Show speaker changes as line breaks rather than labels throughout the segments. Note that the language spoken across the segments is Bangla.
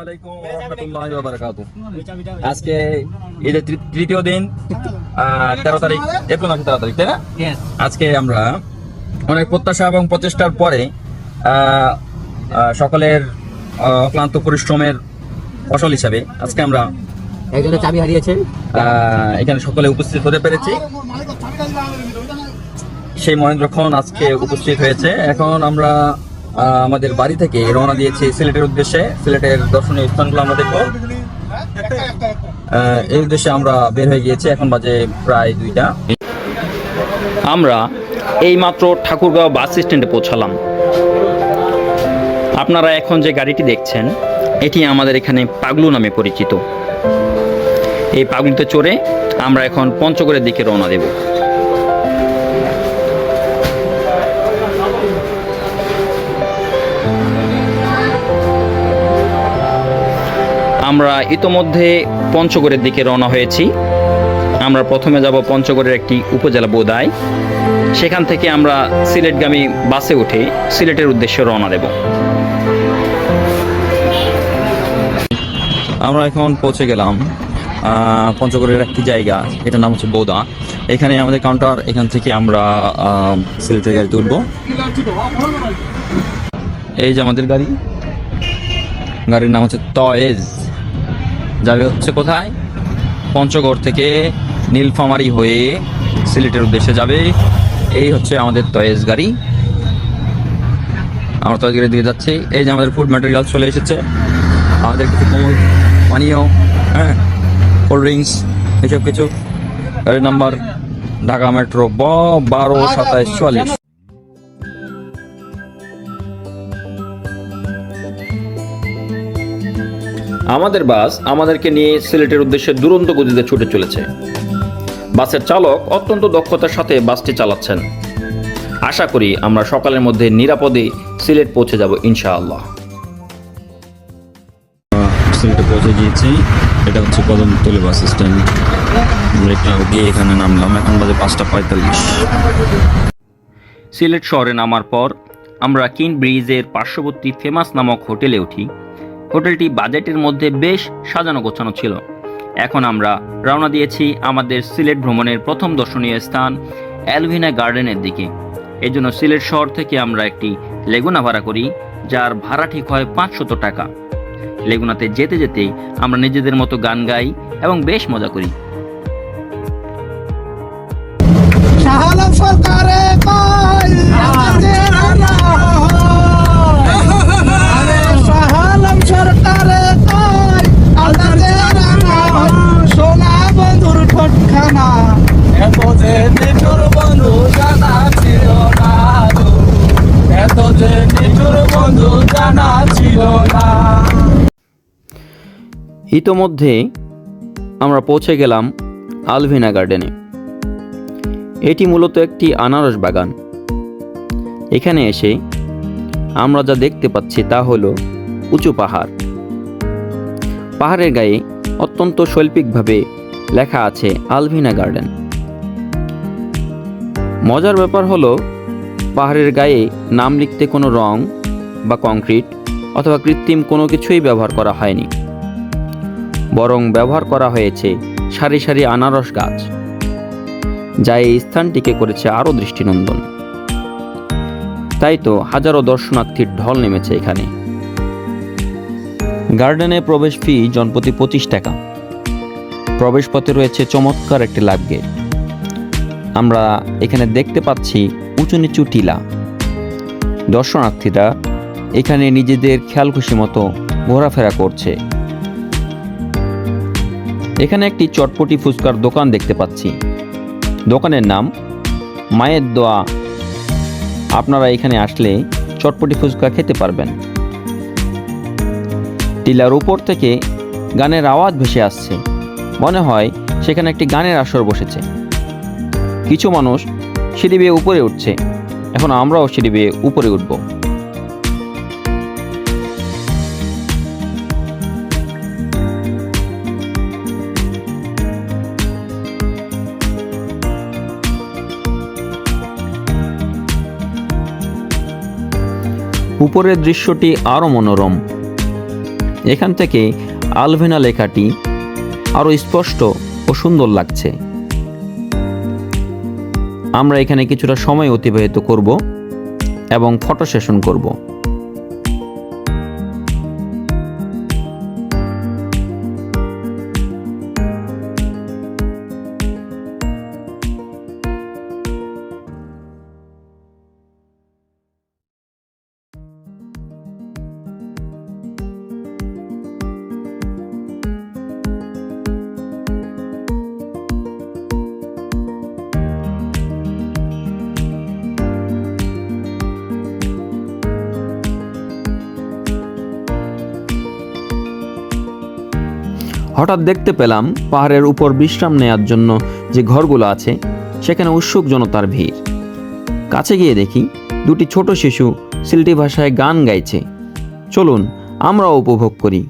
আলাইকুম ওয়া রাহমাতুল্লাহি ওয়া বারাকাতুহু। আজকে ঈদের তৃতীয় দিন, 13 তারিখ, এপ্রিল মাসের 13 তারিখ, তাই না? আজকে আমরা অনেক প্রত্যাশা এবং প্রচেষ্টার পরে সকলের ক্লান্ত পরিশ্রমের ফসল হিসাবে আজকে আমরা
একজনের চাবি হারিয়েছে,
এখানে সকলে উপস্থিত হতে পেরেছি। সেই মহেন্দ্রক্ষণ আজকে উপস্থিত হয়েছে। এখন আমরা আমাদের বাড়ি থেকে রওনা দিয়েছি সিলেটের উদ্দেশ্যে। সিলেটের দর্শনীয় স্থানগুলো আমরা দেখবো, এই উদ্দেশ্যে আমরা বের হয়ে গিয়েছি। এখন বাজে প্রায় 2টা।
আমরা এইমাত্র ঠাকুরগাঁও বাস স্ট্যান্ডে পৌঁছালাম। আপনারা এখন যে গাড়িটি দেখছেন এটি আমাদের এখানে পাগলু নামে পরিচিত। এই পাগলুতে চড়ে আমরা এখন পঞ্চগড়ের দিকে রওনা দেব। আমরা ইতোমধ্যে পঞ্চগড়ের দিকে রওনা হয়েছি। আমরা প্রথমে যাব পঞ্চগড়ের একটি উপজেলা বোদায়, সেখান থেকে আমরা সিলেটগামী বাসে উঠে সিলেটের উদ্দেশ্যে রওনা দেব।
আমরা এখন পৌঁছে গেলাম পঞ্চগড়ের একটি জায়গা, এটার নাম হচ্ছে বোদা। এখানে আমাদের কাউন্টার, এখান থেকে আমরা সিলেটের গাড়ি তুলব। এই যে আমাদের গাড়ি, গাড়ির নাম হচ্ছে তয়েজ। যাবে হচ্ছে কোথায়? পঞ্চগড় থেকে নীলফামারী হয়ে সিলেটের উদ্দেশ্যে যাবে। এই হচ্ছে আমাদের তয়েজ গাড়ি। আমরা তয়েজ গাড়ির দিকে যাচ্ছি। এই যে আমাদের ফুড ম্যাটেরিয়াল চলে এসেছে, আমাদের কিছু পানীয়, কোল্ড ড্রিঙ্কস, এসব কিছু। গাড়ির নাম্বার ঢাকা মেট্রো 122744।
আমাদের বাস আমাদেরকে নিয়ে সিলেটের উদ্দেশ্যে দুরন্ত গতিতে ছুটে চলেছে। বাসের চালক অত্যন্ত দক্ষতার সাথে বাসটি চালাচ্ছেন। আশা করি আমরা সকালের মধ্যে নিরাপদে সিলেট পৌঁছে যাব ইনশাআল্লাহ।
সিলেটে পৌঁছে গিয়েছি। এটা হচ্ছে কদমতলী বাস স্ট্যান্ড। গিয়ে এখানে নামলাম। এখন বাজে 5:45।
সিলেট শহরে নামার পর আমরা কিন ব্রিজের পার্শ্ববর্তী ফেমাস নামক হোটেলে উঠি। হোটেলটি বাজেটের মধ্যে বেশ সাজানো গোছানো ছিল। এখন আমরা রওনা দিয়েছি আমাদের সিলেট ভ্রমণের প্রথম দর্শনীয় স্থান অ্যালভিনা গার্ডেনের দিকে। এই জন্য সিলেট শহর থেকে আমরা একটি লেগুনা ভাড়া করি, যার ভাড়া ঠিক হয় 500 টাকা। লেগুনাতে যেতে যেতে আমরা নিজেদের মতো গান গাই এবং বেশ মজা করি। ইতোমধ্যে আমরা পৌঁছে গেলাম আলভিনা গার্ডেনে। এটি মূলত একটি আনারস বাগান। এখানে এসে আমরা যা দেখতে পাচ্ছি তা হলো উঁচু পাহাড়। পাহাড়ের গায়ে অত্যন্ত শৈল্পিকভাবে লেখা আছে আলভিনা গার্ডেন। মজার ব্যাপার হলো পাহাড়ের গায়ে নাম লিখতে কোনো রং বা কংক্রিট অথবা কৃত্রিম কোনো কিছুই ব্যবহার করা হয়নি, বরং ব্যবহার করা হয়েছে সারি সারি আনারস গাছ, যা এই স্থানটিকে করেছে আরও দৃষ্টিনন্দন। তাই তো হাজারো দর্শনার্থীর ঢল নেমেছে এখানে। গার্ডেনে প্রবেশ ফি জনপ্রতি 25 টাকা। প্রবেশ পথে রয়েছে চমৎকার একটি লাভ গেট। আমরা এখানে দেখতে পাচ্ছি উঁচু নিচু টিলা। দর্শনার্থীরা এখানে নিজেদের খেয়াল খুশি মতো ঘোরাফেরা করছে। এখানে একটি চটপটি ফুচকার দোকান দেখতে পাচ্ছি। দোকানের নাম মায়ের দোয়া। আপনারা এখানে আসলে চটপটি ফুচকা খেতে পারবেন। টিলার উপর থেকে গানের আওয়াজ ভেসে আসছে। মনে হয় সেখানে একটি গানের আসর বসেছে। কিছু মানুষ সিঁড়ি বেয়ে উপরে উঠছে। এখন আমরাও সিঁড়ি বেয়ে উপরে উঠব। উপরের দৃশ্যটি আরও মনোরম। এখান থেকে আলভেনা লেখাটি আরও স্পষ্ট ও সুন্দর লাগছে। আমরা এখানে কিছুটা সময় অতিবাহিত করব এবং ফটো সেশন করব। হঠাৎ দেখতে পেলাম পাহাড়ের উপর বিশ্রাম নেওয়ার জন্য যে ঘরগুলো আছে সেখানে উৎসুক জনতার ভিড়। কাছে গিয়ে দেখি দুটি ছোট শিশু সিলটি ভাষায় গান গাইছে। চলুন আমরাও উপভোগ করি।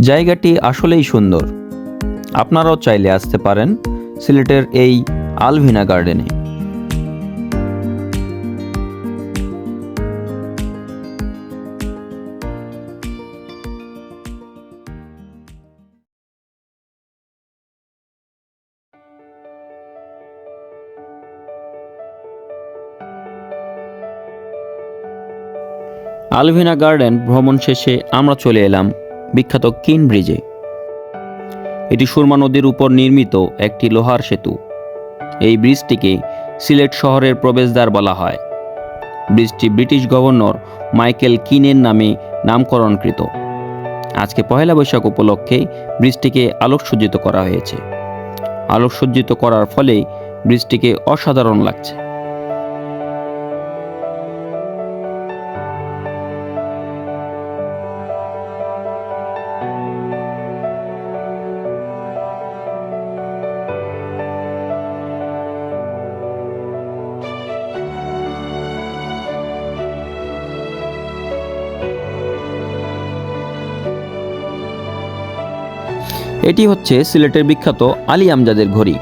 জায়গাটি আসলেই সুন্দর। আপনারাও চাইলে আসতে পারেন সিলেটের এই আলভিনা গার্ডেনে। আলভিনা গার্ডেন ভ্রমণ শেষে আমরা চলে এলাম বিখ্যাত কিন ব্রিজে। এটি সুরমা নদীর উপর নির্মিত একটি লোহার সেতু। এই ব্রিজটিকে সিলেট শহরের প্রবেশদ্বার বলা হয়। ব্রিজটি ব্রিটিশ গভর্নর মাইকেল কিনের নামে নামকরণকৃত। আজকে পহেলা বৈশাখ উপলক্ষে ব্রিজটিকে আলোকসজ্জিত করা হয়েছে। আলোকসজ্জিত করার ফলে ব্রিজটিকে অসাধারণ লাগছে। এটি হচ্ছে সিলেটের বিখ্যাত আলী আমজাদের ঘড়ি।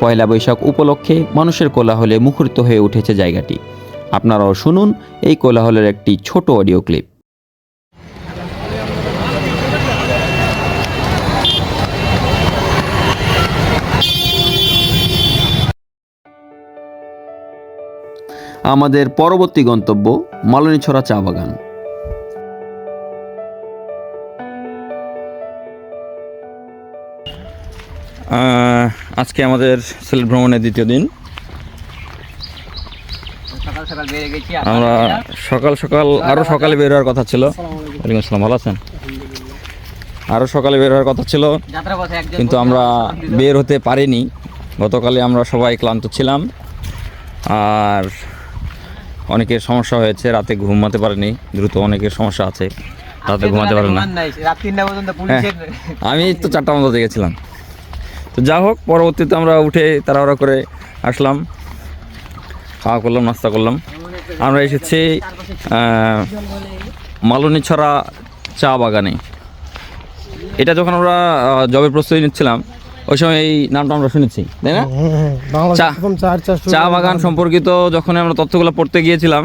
পয়লা বৈশাখ উপলক্ষে মানুষের কোলাহলে মুখরিত হয়ে উঠেছে জায়গাটি। আপনারাও শুনুন এই কোলাহলের একটি ছোট অডিও ক্লিপ। আমাদের পরবর্তী গন্তব্য মালনীছড়া চা বাগান।
আজকে আমাদের সিলেট ভ্রমণের দ্বিতীয় দিন। আমরা আরো সকালে বের হওয়ার কথা ছিল। ওয়ালাইকুম আসসালাম, ভালো আছেন? আরো সকালে বের হওয়ার কথা ছিল, কিন্তু আমরা বের হতে পারিনি। গতকালে আমরা সবাই ক্লান্ত ছিলাম, আর অনেকের সমস্যা হয়েছে, রাতে ঘুমাতে পারেনি। দ্রুত অনেকের সমস্যা আছে, রাতে ঘুমাতে পারে না। আমি তো 4টা মতো জেগেছিলাম। তো যা হোক, পরবর্তীতে আমরা উঠে তাড়াহুড়া করে আসলাম, খাওয়া করলাম, নাস্তা করলাম। আমরা এসেছি মালনীছড়া চা বাগানে। এটা যখন আমরা জবের প্রস্তুতি নিচ্ছিলাম ওই সময় এই নামটা আমরা শুনেছি, তাই না? চা- চা বাগান সম্পর্কিত যখন আমরা তথ্যগুলো পড়তে গিয়েছিলাম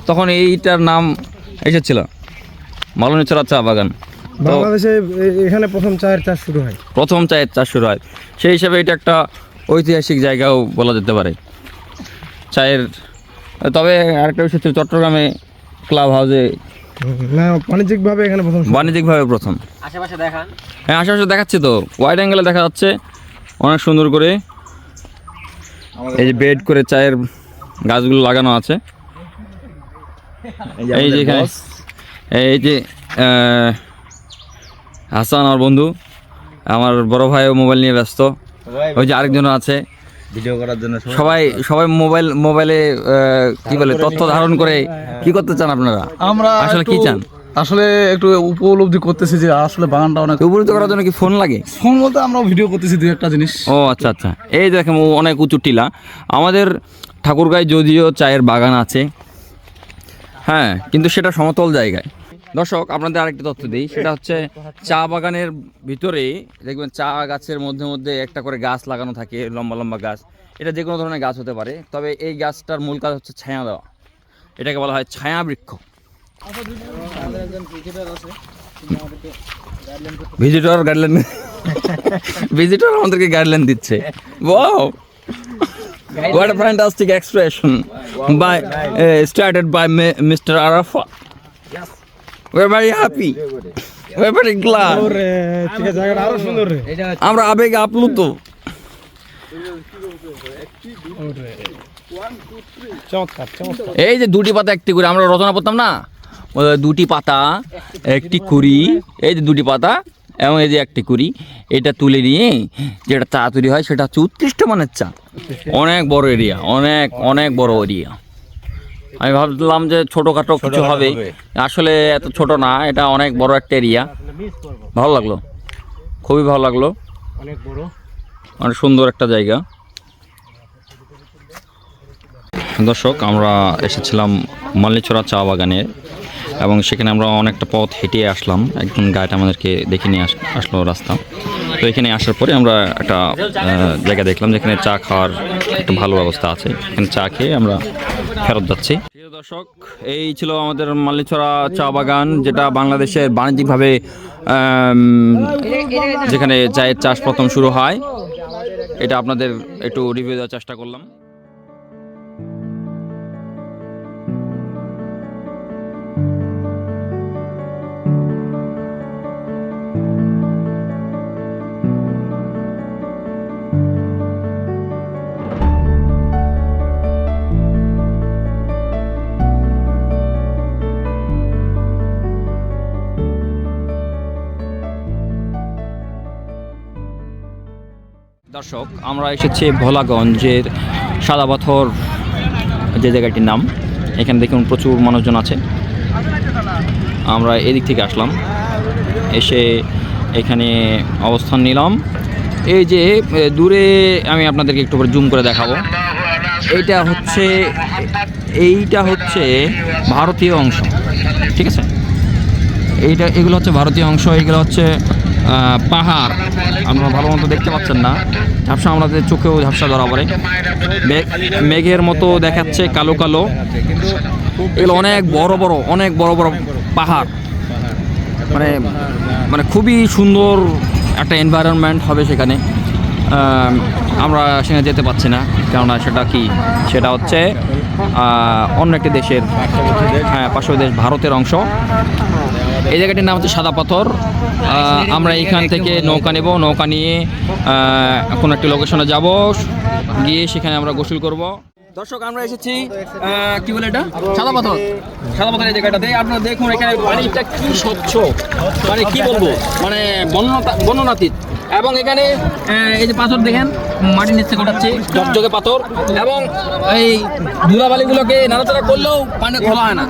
তখন এইটার নাম এসেছিল, মালনীছড়া চা বাগান। তো
বাংলাদেশে এখানে প্রথম চায়ের চাষ শুরু হয়।
প্রথম চায়ের চাষ শুরু হয়, সেই হিসাবে এটা একটা ঐতিহাসিক জায়গাও বলা যেতে পারে চায়ের। তবে আরেকটা বিষয় ছিল, চট্টগ্রামে ক্লাব হাউসে
না, বাণিজ্যিকভাবে এখানে প্রথম শুরু।
বাণিজ্যিকভাবে প্রথম।
আশেপাশে দেখান।
হ্যাঁ, আশেপাশে দেখাচ্ছি তো, ওয়াইড অ্যাঙ্গেলে দেখা যাচ্ছে অনেক সুন্দর করে। এই যে বেড করে চায়ের গাছগুলো লাগানো আছে। এই যে এখানে এই যে হাসান আমার বন্ধু, আমার বড় ভাইও মোবাইল নিয়ে ব্যস্ত। ওই যে আরেকজন আছে
ভিডিও করার জন্য
সবাই সবাই মোবাইলে কি বলে তথ্য ধারণ করে। কি করতে চান আপনারা?
আমরা
আসলে কি চান?
আসলে একটু উপলব্ধি করতেছি যে আসলে বাগানটা অনেক
উপনীত করার জন্য কি ফোন লাগে?
ফোন বলতে আমরা ভিডিও করতেছি দুই একটা জিনিস।
ও আচ্ছা আচ্ছা। এই দেখেন ও অনেক উঁচু টিলা। আমাদের ঠাকুরগাঁয় যদিও চায়ের বাগান আছে, হ্যাঁ, কিন্তু সেটা সমতল জায়গায়। দর্শক, আপনাদের আরেকটা তথ্য দিই, সেটা হচ্ছে চা বাগানের ভিতরে দেখবেন চা গাছের মধ্যে মধ্যে একটা করে গাছ লাগানো থাকে, লম্বা লম্বা গাছ। এটা যে কোনো ধরনের গাছ হতে পারে, তবে এই গাছটার মূল কাজ হচ্ছে ছায়া দেওয়া। এটাকে বলা হয় ছায়া বৃক্ষ। ভিজিটর গাইডলাইন ভিজিটর আমাদেরকে গাইডলাইন দিচ্ছে। Wow, what a fantastic expression by started by Mr. Arafat. We're very happy, we're very glad.
ঠিক আছে, জায়গাটা আরো সুন্দর রে।
আমরা আবেগে আপ্লুত।
চমৎকার চমৎকার।
এই যে দুটি পাতা একটি করে আমরা রচনা করতাম না, দুটি পাতা একটি কুড়ি, এই যে দুটি পাতা এবং এই যে একটি কুড়ি, এটা তুলে নিয়ে যেটা চা তৈরি হয় সেটা হচ্ছে উৎকৃষ্ট মানের চা। অনেক বড় এরিয়া, অনেক অনেক বড় এরিয়া। আমি ভাবলাম যে ছোটোখাটো কিছু হবে, আসলে এত ছোট না, এটা অনেক বড় একটা এরিয়া। ভালো লাগলো, খুবই ভালো লাগলো,
অনেক বড়,
অনেক সুন্দর একটা জায়গা। দর্শক, আমরা এসেছিলাম মালনীছড়া চা বাগানে এবং সেখানে আমরা অনেকটা পথ হেঁটে আসলাম। একজন গাইড আমাদেরকে দেখে নিয়ে আসলো রাস্তা। তো এখানে আসার পরে আমরা একটা জায়গা দেখলাম যেখানে চা খাওয়ার একটা ভালো ব্যবস্থা আছে। এখানে চা খেয়ে আমরা ফেরত যাচ্ছি। প্রিয় দর্শক, এই ছিল আমাদের মালনীছড়া চা বাগান, যেটা বাংলাদেশের বাণিজ্যিকভাবে যেখানে চায়ের চাষ প্রথম শুরু হয়। এটা আপনাদের একটু রিভিউ দেওয়ার চেষ্টা করলাম। দর্শক, আমরা এসেছি ভোলাগঞ্জের সাদা পাথর যে জায়গাটির নাম। এখানে দেখুন প্রচুর মানুষজন আছে। আমরা এদিক থেকে আসলাম, এসে এখানে অবস্থান নিলাম। এই যে দূরে আমি আপনাদেরকে একটু করে জুম করে দেখাবো। এইটা হচ্ছে ভারতীয় অংশ, ঠিক আছে? এগুলো হচ্ছে ভারতীয় অংশ, এগুলো হচ্ছে পাহাড়। আপনারা ভালো মতো দেখতে পাচ্ছেন না, ঝাপসা আমাদের চোখেও ঝাপসা ধরা পড়ে। মেঘের মতো দেখাচ্ছে কালো কালো। এগুলো অনেক বড় বড় পাহাড়। মানে খুবই সুন্দর একটা এনভায়রনমেন্ট হবে সেখানে। আমরা সেখানে যেতে পারছি না, কেননা সেটা হচ্ছে অন্য একটি দেশের, হ্যাঁ, পার্শ্ববর্তী দেশ ভারতের অংশ। এই জায়গাটির নাম হচ্ছে সাদা পাথর। আমরা এখান থেকে নৌকা নেব, নৌকা নিয়ে কোনো একটি লোকেশনে যাব, গিয়ে সেখানে আমরা গোসল করব। দর্শক, আমরা এসেছি কি বলে এটা, সাদা পাথর। এই জায়গাটাতে আপনারা দেখুন, এখানে পানিটা কি স্বচ্ছ, মানে কি বলবো, মানে বর্ণনাতীত। এবং এখানে এই যে পাথর দেখেন, মাটির নিচে গোটাচ্ছে ঝকঝকে পাথর, এবং এই ধুলাবালিগুলোকে নাড়াচাড়া করলেও পানি খোলা হয় না।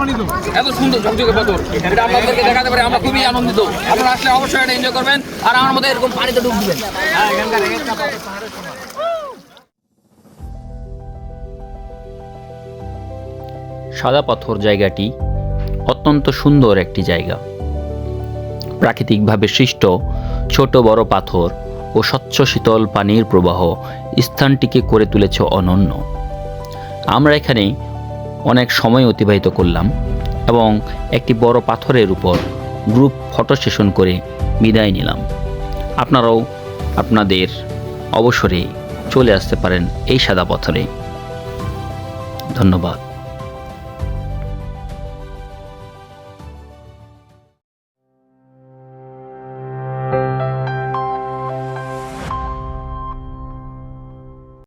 এত সুন্দর ঝকঝকে পাথর, এটা আপনাদেরকে দেখাতে পারে। আমরা খুবই আনন্দিত। আপনারা আসলে অবশ্যই এটা এনজয় করবেন, আর আমার মধ্যে এরকম পানিতে ডুব দিবেন।
সাদা পাথর জায়গাটি অত্যন্ত সুন্দর একটি জায়গা। প্রাকৃতিকভাবে সৃষ্ট ছোট বড় পাথর ও স্বচ্ছ শীতল পানির প্রবাহ স্থানটিকে করে তুলেছে অনন্য। আমরা এখানে অনেক সময় অতিবাহিত করলাম এবং একটি বড় পাথরের উপর গ্রুপ ফটো সেশন করে বিদায় নিলাম। আপনারাও আপনাদের অবসরে চলে আসতে পারেন এই সাদা পাথরে। ধন্যবাদ।